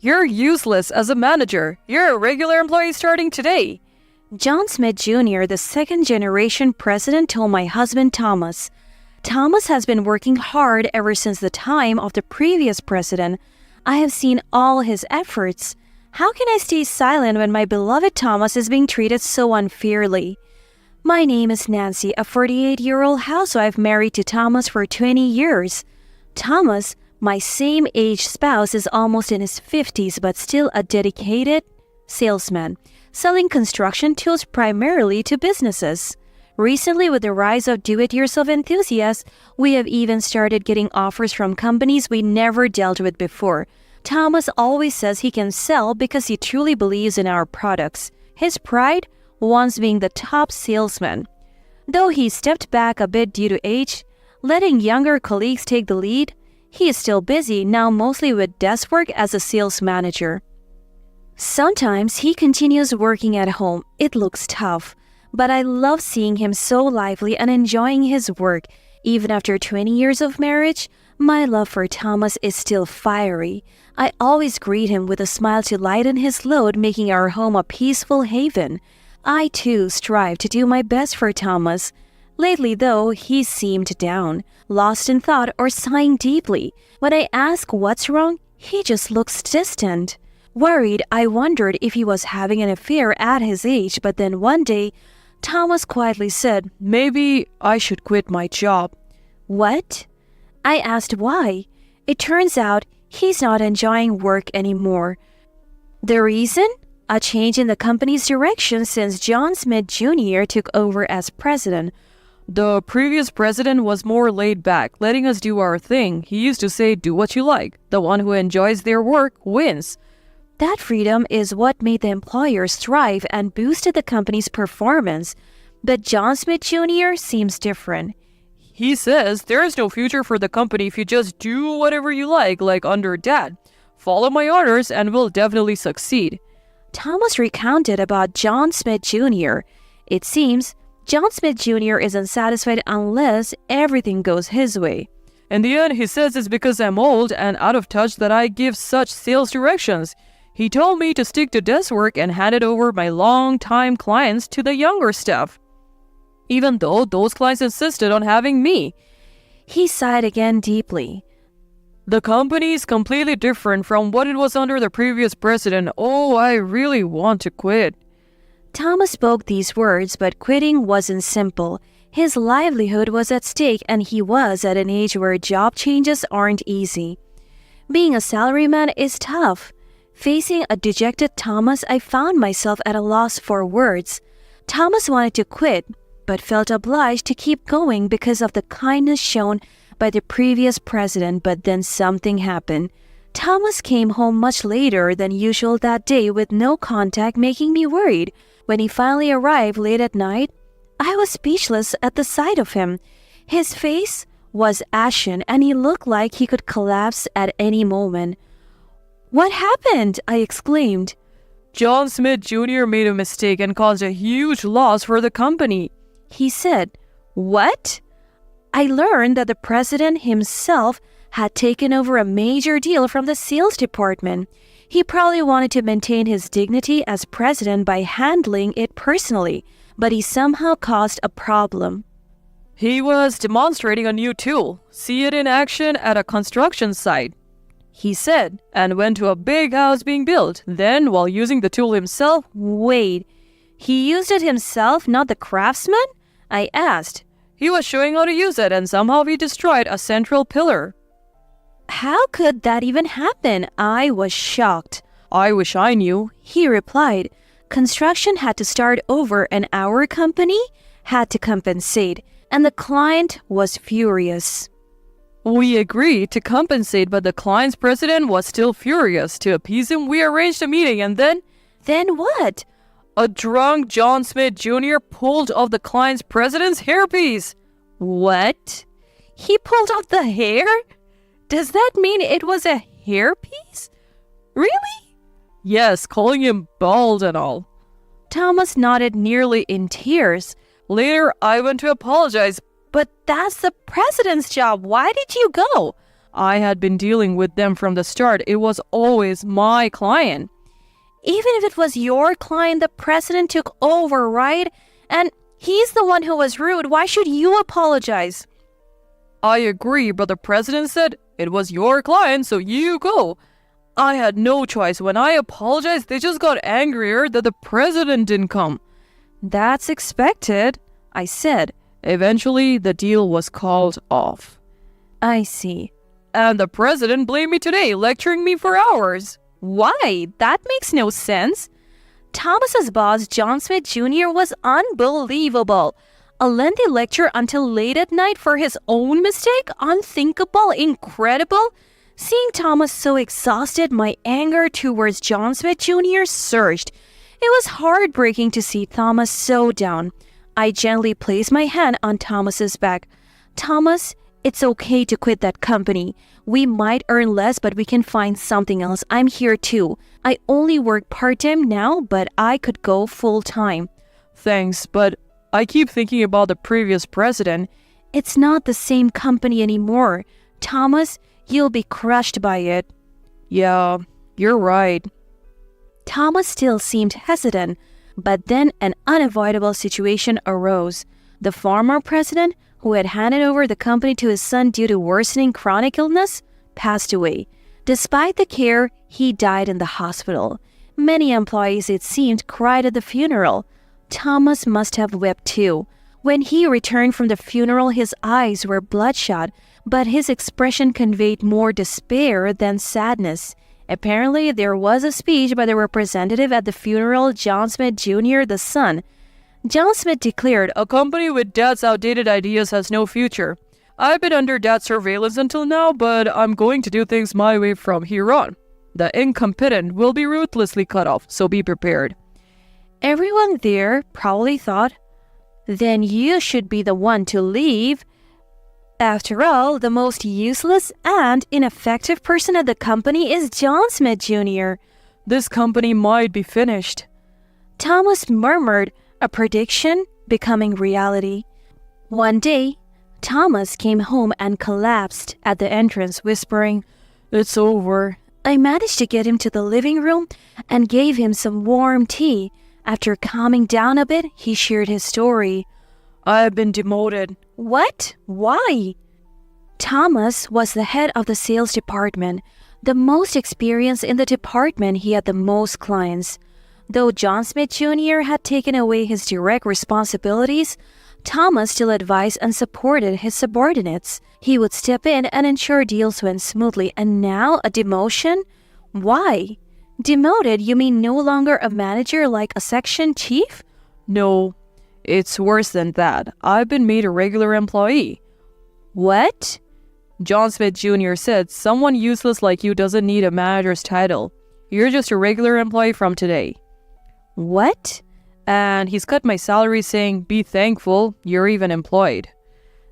You're useless as a manager. You're a regular employee starting today. John Smith Jr., the second-generation president, told my husband Thomas. Thomas has been working hard ever since the time of the previous president. I have seen all his efforts. How can I stay silent when my beloved Thomas is being treated so unfairly? My name is Nancy, a 48-year-old housewife married to Thomas for 20 years. Thomas, my same-age spouse, is almost in his 50s but still a dedicated salesman, selling construction tools primarily to businesses. Recently, with the rise of do-it-yourself enthusiasts, we have even started getting offers from companies we never dealt with before. Thomas always says he can sell because he truly believes in our products. His pride? Once being the top salesman. Though he stepped back a bit due to age, letting younger colleagues take the lead, he is still busy, now mostly with desk work as a sales manager. Sometimes he continues working at home. It looks tough, but I love seeing him so lively and enjoying his work. Even after 20 years of marriage, my love for Thomas is still fiery. I always greet him with a smile to lighten his load, making our home a peaceful haven. I too strive to do my best for Thomas. Lately, though, he seemed down, lost in thought or sighing deeply. When I ask what's wrong, he just looks distant. Worried, I wondered if he was having an affair at his age, but then one day, Thomas quietly said, Maybe I should quit my job. What? I asked why. It turns out he's not enjoying work anymore. The reason? A change in the company's direction since John Smith Jr. took over as president. The previous president was more laid back, letting us do our thing. He used to say, do what you like. The one who enjoys their work wins. That freedom is what made the employers thrive and boosted the company's performance. But John Smith Jr. seems different. He says there is no future for the company if you just do whatever you like under Dad. Follow my orders and we'll definitely succeed. Thomas recounted about John Smith Jr. It seems John Smith Jr. is unsatisfied unless everything goes his way. In the end, he says it's because I'm old and out of touch that I give such sales directions. He told me to stick to desk work and handed over my long-time clients to the younger staff, even though those clients insisted on having me. He sighed again deeply. The company is completely different from what it was under the previous president. Oh, I really want to quit. Thomas spoke these words, but quitting wasn't simple. His livelihood was at stake and he was at an age where job changes aren't easy. Being a salaryman is tough. Facing a dejected Thomas, I found myself at a loss for words. Thomas wanted to quit, but felt obliged to keep going because of the kindness shown by the previous president. But then something happened. Thomas came home much later than usual that day with no contact, making me worried. When he finally arrived late at night, I was speechless at the sight of him. His face was ashen and he looked like he could collapse at any moment. What happened? I exclaimed. John Smith Jr. made a mistake and caused a huge loss for the company. He said, What? I learned that the president himself had taken over a major deal from the sales department. He probably wanted to maintain his dignity as president by handling it personally, but he somehow caused a problem. He was demonstrating a new tool. See it in action at a construction site, he said, and went to a big house being built. Then, while using the tool himself, Wait, he used it himself, not the craftsman? I asked. He was showing how to use it and somehow he destroyed a central pillar. How could that even happen? I was shocked. I wish I knew, he replied. Construction had to start over and our company had to compensate, and the client was furious. We agreed to compensate, but the client's president was still furious. To appease him, we arranged a meeting and then... Then what? A drunk John Smith Jr. pulled off the client's president's hairpiece. What? He pulled off the hair? Does that mean it was a hairpiece? Really? Yes, calling him bald and all. Thomas nodded, nearly in tears. Later, I went to apologize. But that's the president's job. Why did you go? I had been dealing with them from the start. It was always my client. Even if it was your client, the president took over, right? And he's the one who was rude. Why should you apologize? I agree, but the president said it was your client, so you go. I had no choice. When I apologized, they just got angrier that the president didn't come. That's expected, I said. Eventually, the deal was called off. I see. And the president blamed me today, lecturing me for hours. Why? That makes no sense. Thomas's boss, John Smith Jr., was unbelievable. A lengthy lecture until late at night for his own mistake? Unthinkable, incredible. Seeing Thomas so exhausted, my anger towards John Smith Jr. surged. It was heartbreaking to see Thomas so down. I gently placed my hand on Thomas's back. Thomas, it's okay to quit that company. We might earn less, but we can find something else. I'm here too. I only work part-time now, but I could go full-time. Thanks, but I keep thinking about the previous president. It's not the same company anymore. Thomas, you'll be crushed by it. Yeah, you're right. Thomas still seemed hesitant, but then an unavoidable situation arose. The former president, who had handed over the company to his son due to worsening chronic illness, passed away. Despite the care, he died in the hospital. Many employees, it seemed, cried at the funeral. Thomas must have wept too. When he returned from the funeral, his eyes were bloodshot, but his expression conveyed more despair than sadness. Apparently, there was a speech by the representative at the funeral, John Smith Jr., the son. John Smith declared, "A company with Dad's outdated ideas has no future. I've been under Dad's surveillance until now, but I'm going to do things my way from here on. The incompetent will be ruthlessly cut off, so be prepared." Everyone there probably thought, then you should be the one to leave. After all, the most useless and ineffective person at the company is John Smith Jr. This company might be finished. Thomas murmured, a prediction becoming reality. One day, Thomas came home and collapsed at the entrance, whispering, "It's over." I managed to get him to the living room and gave him some warm tea. After calming down a bit, he shared his story. "I've been demoted." What? Why? Thomas was the head of the sales department. The most experienced in the department, he had the most clients. Though John Smith Jr. had taken away his direct responsibilities, Thomas still advised and supported his subordinates. He would step in and ensure deals went smoothly. And now a demotion? Why? Demoted, you mean no longer a manager like a section chief? No, it's worse than that. I've been made a regular employee. What? John Smith Jr. said, "Someone useless like you doesn't need a manager's title. You're just a regular employee from today." What? And he's cut my salary saying, "Be thankful, you're even employed."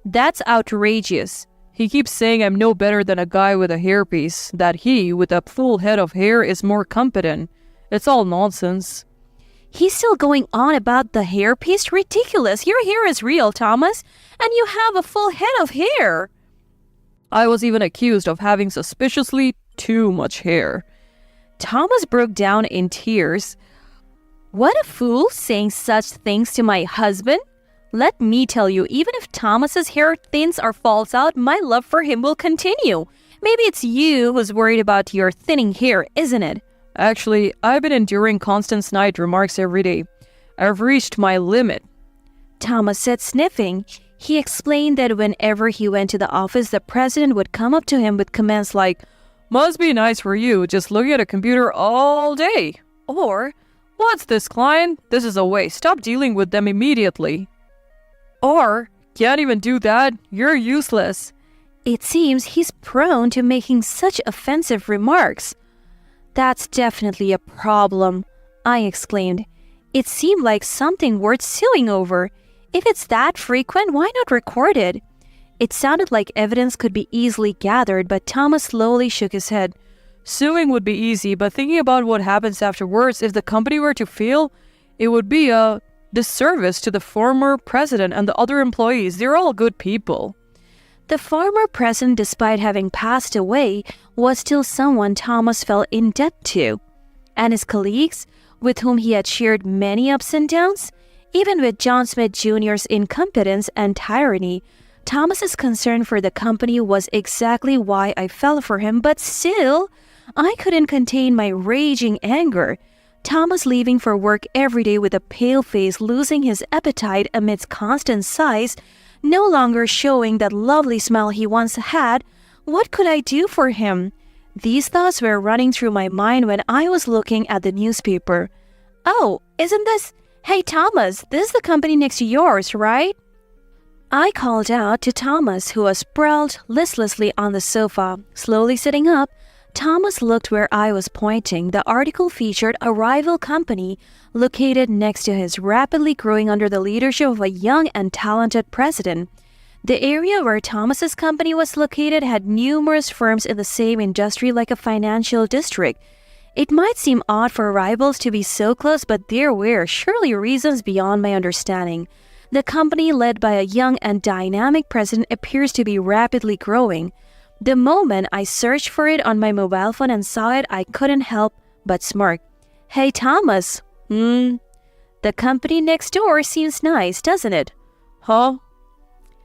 That's outrageous. He keeps saying I'm no better than a guy with a hairpiece, that he, with a full head of hair, is more competent. It's all nonsense. He's still going on about the hairpiece? Ridiculous. Your hair is real, Thomas, and you have a full head of hair. I was even accused of having suspiciously too much hair. Thomas broke down in tears. What a fool, saying such things to my husband. Let me tell you, even if Thomas's hair thins or falls out, my love for him will continue. Maybe it's you who's worried about your thinning hair, isn't it? Actually, I've been enduring constant snide remarks every day. I've reached my limit. Thomas said, sniffing. He explained that whenever he went to the office, the president would come up to him with comments like, "Must be nice for you, just looking at a computer all day." Or, "What's this, client? This is a waste. Stop dealing with them immediately." Or, "Can't even do that. You're useless." It seems he's prone to making such offensive remarks. That's definitely a problem, I exclaimed. It seemed like something worth suing over. If it's that frequent, why not record it? It sounded like evidence could be easily gathered, but Thomas slowly shook his head. Suing would be easy, but thinking about what happens afterwards, if the company were to fail, it would be a disservice to the former president and the other employees. They're all good people. The former president, despite having passed away, was still someone Thomas felt in debt to. And his colleagues, with whom he had shared many ups and downs, even with John Smith Jr.'s incompetence and tyranny, Thomas's concern for the company was exactly why I fell for him, but still, I couldn't contain my raging anger. Thomas leaving for work every day with a pale face, losing his appetite amidst constant sighs, no longer showing that lovely smile he once had. What could I do for him? These thoughts were running through my mind when I was looking at the newspaper. "Oh, isn't this... Hey Thomas, this is the company next to yours, right?" I called out to Thomas, who was sprawled listlessly on the sofa. Slowly sitting up, Thomas looked where I was pointing. The article featured a rival company located next to his, rapidly growing under the leadership of a young and talented president. The area where Thomas's company was located had numerous firms in the same industry, like a financial district. It might seem odd for rivals to be so close, but there were surely reasons beyond my understanding. The company, led by a young and dynamic president, appears to be rapidly growing. The moment I searched for it on my mobile phone and saw it, I couldn't help but smirk. "Hey Thomas, the company next door seems nice, doesn't it?" Huh?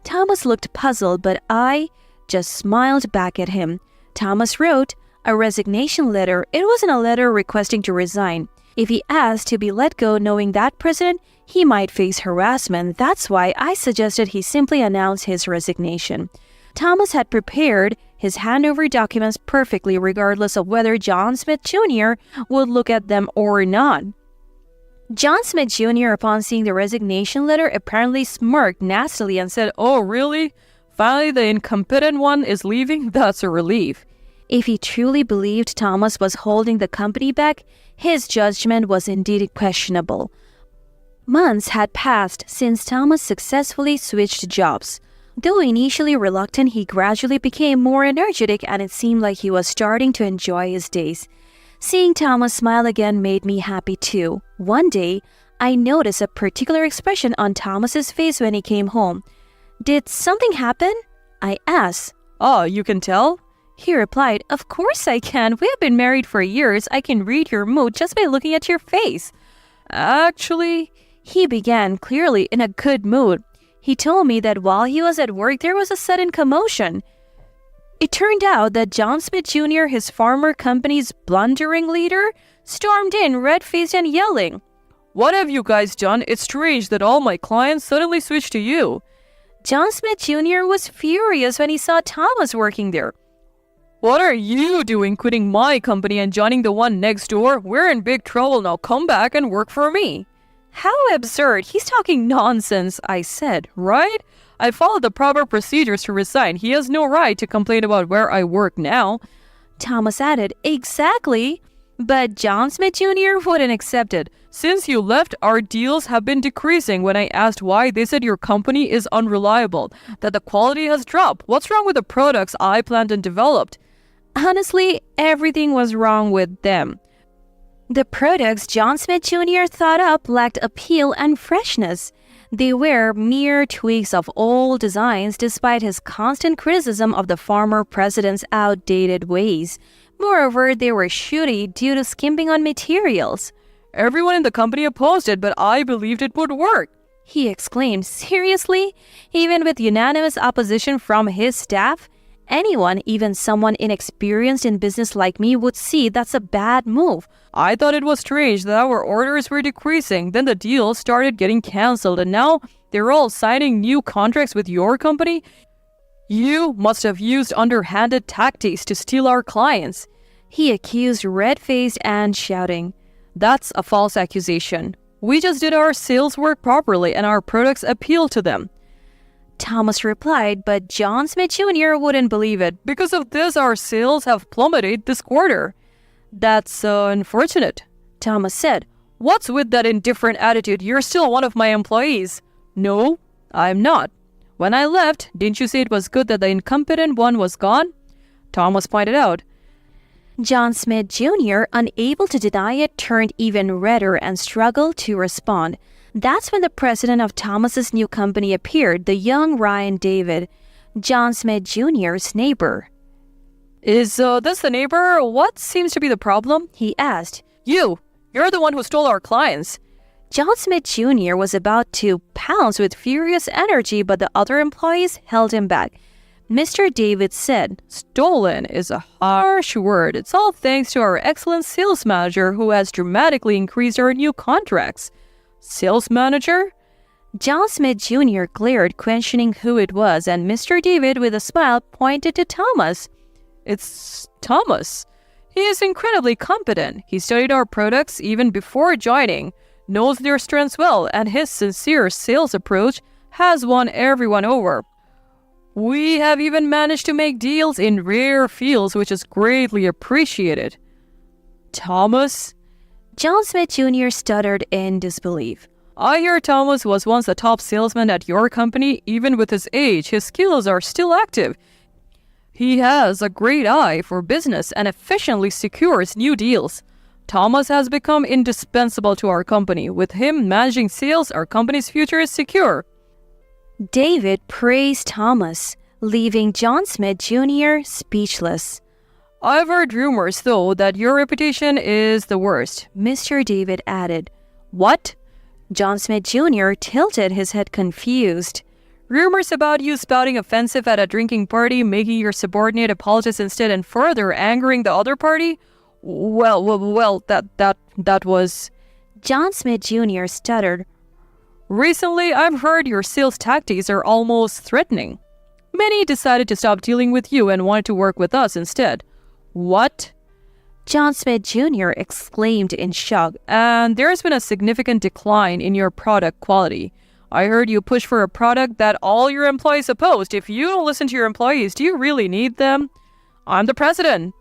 Thomas looked puzzled, but I just smiled back at him. Thomas wrote a resignation letter. It wasn't a letter requesting to resign. If he asked to be let go, knowing that president, he might face harassment. That's why I suggested he simply announce his resignation. Thomas had prepared his handover documents perfectly, regardless of whether John Smith Jr. would look at them or not. John Smith Jr., upon seeing the resignation letter, apparently smirked nastily and said, "Oh, really? Finally the incompetent one is leaving? That's a relief." If he truly believed Thomas was holding the company back, his judgment was indeed questionable. Months had passed since Thomas successfully switched jobs. Though initially reluctant, he gradually became more energetic, and it seemed like he was starting to enjoy his days. Seeing Thomas smile again made me happy too. One day, I noticed a particular expression on Thomas's face when he came home. "Did something happen?" I asked. "Oh, you can tell?" He replied, "Of course I can. We have been married for years. I can read your mood just by looking at your face." "Actually," he began, clearly in a good mood. He told me that while he was at work, there was a sudden commotion. It turned out that John Smith Jr., his former company's blundering leader, stormed in, red-faced and yelling. "What have you guys done? It's strange that all my clients suddenly switched to you." John Smith Jr. was furious when he saw Thomas working there. "What are you doing, quitting my company and joining the one next door? We're in big trouble now. Come back and work for me." "How absurd. He's talking nonsense," I said. "Right? I followed the proper procedures to resign. He has no right to complain about where I work now." Thomas added, "Exactly. But John Smith Jr. wouldn't accept it. "Since you left, our deals have been decreasing. When I asked why, they said your company is unreliable, that the quality has dropped. What's wrong with the products I planned and developed?" Honestly, everything was wrong with them. The products John Smith Jr. thought up lacked appeal and freshness. They were mere tweaks of old designs, despite his constant criticism of the former president's outdated ways. Moreover, they were shoddy due to skimping on materials. "Everyone in the company opposed it, but I believed it would work," he exclaimed. "Seriously? Even with unanimous opposition from his staff? Anyone, even someone inexperienced in business like me, would see that's a bad move." "I thought it was strange that our orders were decreasing. Then the deals started getting canceled, and now they're all signing new contracts with your company. You must have used underhanded tactics to steal our clients," he accused, red-faced and shouting. "That's a false accusation. We just did our sales work properly, and our products appeal to them." Thomas replied, but John Smith Jr. wouldn't believe it. "Because of this, our sales have plummeted this quarter." "That's unfortunate," Thomas said. "What's with that indifferent attitude? You're still one of my employees." "No, I'm not. When I left, didn't you say it was good that the incompetent one was gone?" Thomas pointed out. John Smith Jr., unable to deny it, turned even redder and struggled to respond. That's when the president of Thomas's new company appeared, the young Ryan David. John Smith Jr.'s neighbor. Is this the neighbor? What seems to be the problem? He asked. You're the one who stole our clients. John Smith Jr. was about to pounce with furious energy, but the other employees held him back. Mr. David said, Stolen is a harsh word. It's all thanks to our excellent sales manager who has dramatically increased our new contracts. Sales manager? John Smith Jr. glared, questioning who it was, and Mr. David, with a smile, pointed to Thomas. It's Thomas. He is incredibly competent. He studied our products even before joining, knows their strengths well, and his sincere sales approach has won everyone over. We have even managed to make deals in rare fields, which is greatly appreciated. Thomas? John Smith Jr. stuttered in disbelief. I hear Thomas was once a top salesman at your company. Even with his age, his skills are still active. He has a great eye for business and efficiently secures new deals. Thomas has become indispensable to our company. With him managing sales, our company's future is secure. David praised Thomas, leaving John Smith Jr. speechless. I've heard rumors, though, that your reputation is the worst, Mr. David added. What? John Smith Jr. tilted his head confused. Rumors about you spouting offensive at a drinking party, making your subordinate apologize instead, and further angering the other party? Well, that was... John Smith Jr. stuttered. Recently, I've heard your sales tactics are almost threatening. Many decided to stop dealing with you and wanted to work with us instead. What? John Smith Jr. exclaimed in shock. And there's been a significant decline in your product quality. I heard you push for a product that all your employees opposed. If you don't listen to your employees, do you really need them? I'm the president.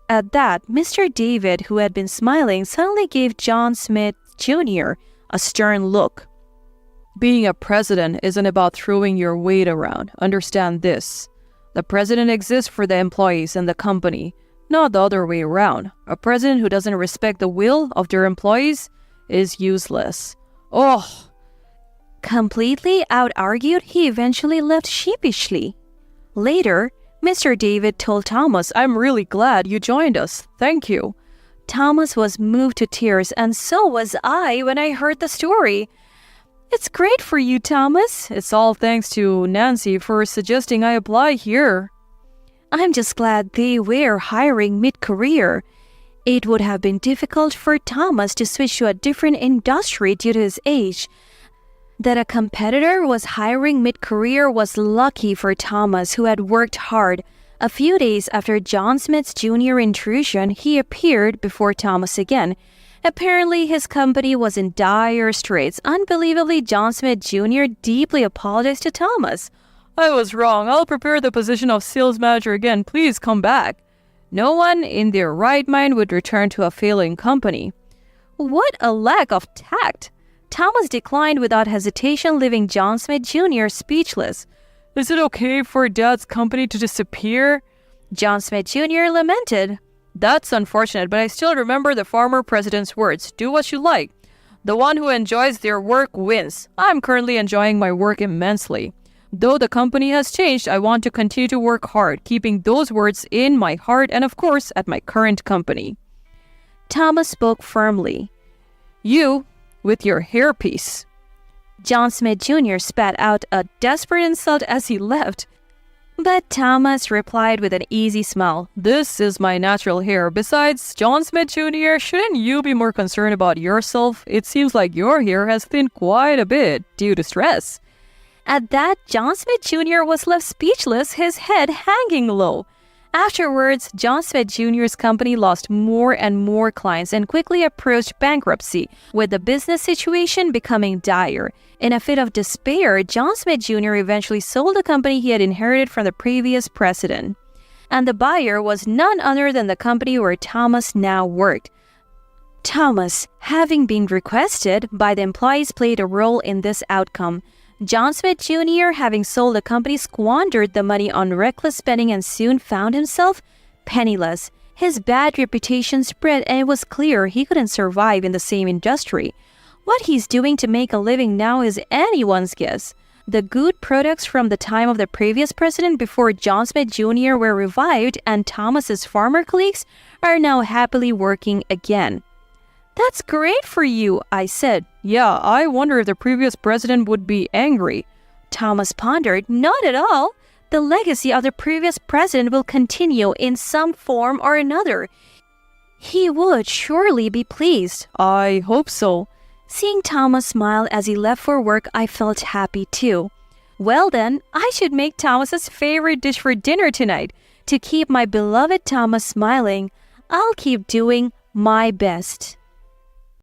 At that, Mr. David, who had been smiling, suddenly gave John Smith Jr. a stern look. Being a president isn't about throwing your weight around. Understand this. The president exists for the employees and the company, not the other way around. A president who doesn't respect the will of their employees is useless. Oh! Completely out-argued, he eventually left sheepishly. Later, Mr. David told Thomas, I'm really glad you joined us. Thank you. Thomas was moved to tears, and so was I when I heard the story. It's great for you, Thomas. It's all thanks to Nancy for suggesting I apply here. I'm just glad they were hiring mid-career. It would have been difficult for Thomas to switch to a different industry due to his age. That a competitor was hiring mid-career was lucky for Thomas, who had worked hard. A few days after John Smith's Jr. intrusion, he appeared before Thomas again. Apparently, his company was in dire straits. Unbelievably, John Smith Jr. deeply apologized to Thomas. I was wrong. I'll prepare the position of sales manager again. Please come back. No one in their right mind would return to a failing company. What a lack of tact! Thomas declined without hesitation, leaving John Smith Jr. speechless. Is it okay for Dad's company to disappear? John Smith Jr. lamented. That's unfortunate, but I still remember the former president's words. Do what you like. The one who enjoys their work wins. I'm currently enjoying my work immensely. Though the company has changed, I want to continue to work hard, keeping those words in my heart and, of course, at my current company. Thomas spoke firmly. You, with your hairpiece. John Smith Jr. spat out a desperate insult as he left. But Thomas replied with an easy smile. This is my natural hair. Besides, John Smith Jr., shouldn't you be more concerned about yourself? It seems like your hair has thinned quite a bit due to stress. At that, John Smith Jr. was left speechless, his head hanging low. Afterwards, John Smith Jr.'s company lost more and more clients and quickly approached bankruptcy, with the business situation becoming dire. In a fit of despair, John Smith Jr. eventually sold the company he had inherited from the previous president. And the buyer was none other than the company where Thomas now worked. Thomas, having been requested by the employees, played a role in this outcome. John Smith Jr., having sold the company, squandered the money on reckless spending and soon found himself penniless. His bad reputation spread, and it was clear he couldn't survive in the same industry. What he's doing to make a living now is anyone's guess. The good products from the time of the previous president before John Smith Jr. were revived and Thomas's farmer colleagues are now happily working again. That's great for you, I said. Yeah, I wonder if the previous president would be angry. Thomas pondered. Not at all. The legacy of the previous president will continue in some form or another. He would surely be pleased. I hope so. Seeing Thomas smile as he left for work, I felt happy too. Well then, I should make Thomas's favorite dish for dinner tonight. To keep my beloved Thomas smiling, I'll keep doing my best.